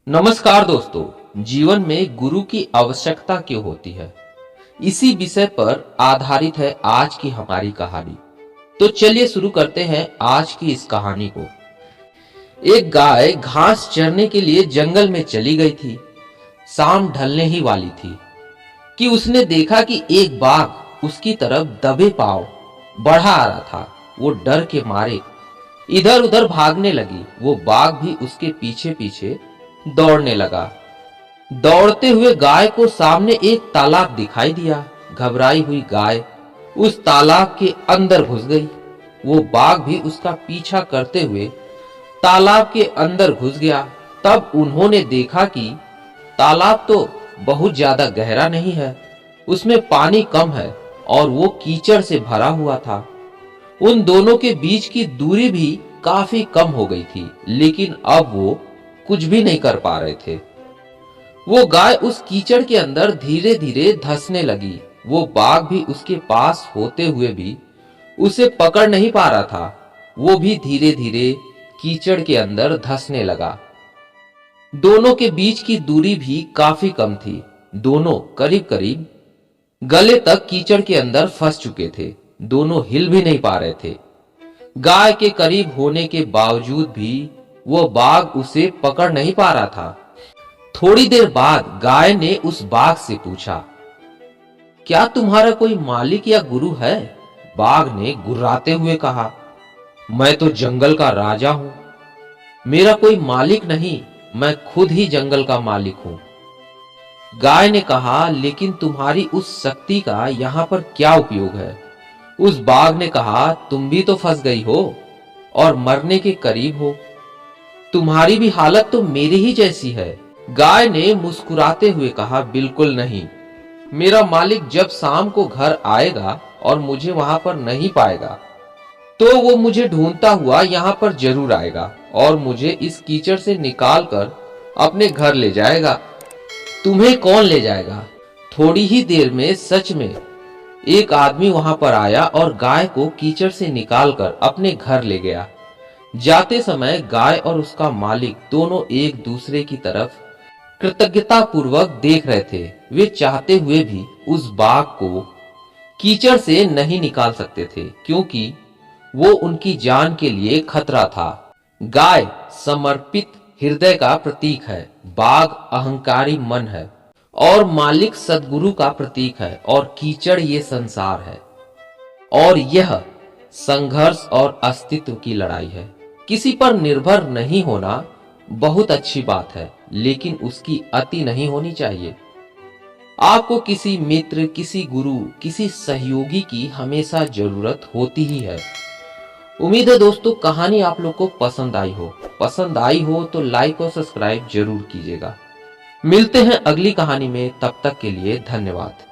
नमस्कार दोस्तों, जीवन में गुरु की आवश्यकता क्यों होती है, इसी विषय पर आधारित है आज की हमारी कहानी। तो चलिए शुरू करते हैं आज की इस कहानी को। एक गाय घास चरने के लिए जंगल में चली गई थी। शाम ढलने ही वाली थी कि उसने देखा कि एक बाघ उसकी तरफ दबे पांव बढ़ा आ रहा था। वो डर के मारे इधर उधर भागने लगी। वो बाघ भी उसके पीछे पीछे दौड़ने लगा। दौड़ते हुए गाय को सामने एक तालाब दिखाई दिया। घबराई हुई गाय उस तालाब के अंदर घुस गई। वो बाघ भी उसका पीछा करते हुए तालाब के अंदर घुस गया। तब उन्होंने देखा कि तालाब तो बहुत ज्यादा गहरा नहीं है, उसमें पानी कम है और वो कीचड़ से भरा हुआ था। उन दोनों के बीच की दूरी भी काफी कम हो गई थी, लेकिन अब वो कुछ भी नहीं कर पा रहे थे। वो गाय उस कीचड़ के अंदर धीरे धीरे धंसने लगी। वो बाघ भी उसके पास होते हुए भी उसे पकड़ नहीं पा रहा था। वो भी धीरे धीरे कीचड़ के अंदर धंसने लगा। दोनों के बीच की दूरी भी काफी कम थी। दोनों करीब करीब गले तक कीचड़ के अंदर फंस चुके थे। दोनों हिल भी नहीं पा रहे थे। गाय के करीब होने के बावजूद भी वो बाघ उसे पकड़ नहीं पा रहा था। थोड़ी देर बाद गाय ने उस बाघ से पूछा, क्या तुम्हारा कोई मालिक या गुरु है? बाघ ने गुर्राते हुए कहा, मैं तो जंगल का राजा हूं। मेरा कोई मालिक नहीं, मैं खुद ही जंगल का मालिक हूं। गाय ने कहा, लेकिन तुम्हारी उस शक्ति का यहाँ पर क्या उपयोग है? उस बाघ ने कहा, तुम भी तो फंस गई हो और मरने के करीब हो। तुम्हारी भी हालत तो मेरी ही जैसी है। गाय ने मुस्कुराते हुए कहा, बिल्कुल नहीं। मेरा मालिक जब शाम को घर आएगा और मुझे वहां पर नहीं पाएगा तो वो मुझे ढूंढता हुआ यहाँ पर जरूर आएगा और मुझे इस कीचड़ से निकाल कर अपने घर ले जाएगा। तुम्हें कौन ले जाएगा? थोड़ी ही देर में सच में एक आदमी वहां पर आया और गाय को कीचड़ से निकालकर अपने घर ले गया। जाते समय गाय और उसका मालिक दोनों एक दूसरे की तरफ कृतज्ञता पूर्वक देख रहे थे। वे चाहते हुए भी उस बाघ को कीचड़ से नहीं निकाल सकते थे, क्योंकि वो उनकी जान के लिए खतरा था। गाय समर्पित हृदय का प्रतीक है, बाघ अहंकारी मन है और मालिक सद्गुरु का प्रतीक है और कीचड़ ये संसार है। और यह संघर्ष और अस्तित्व की लड़ाई है। किसी पर निर्भर नहीं होना बहुत अच्छी बात है, लेकिन उसकी अति नहीं होनी चाहिए। आपको किसी मित्र, किसी गुरु, किसी सहयोगी की हमेशा जरूरत होती ही है। उम्मीद है दोस्तों कहानी आप लोग को पसंद आई हो। पसंद आई हो तो लाइक और सब्सक्राइब जरूर कीजिएगा। मिलते हैं अगली कहानी में, तब तक के लिए धन्यवाद।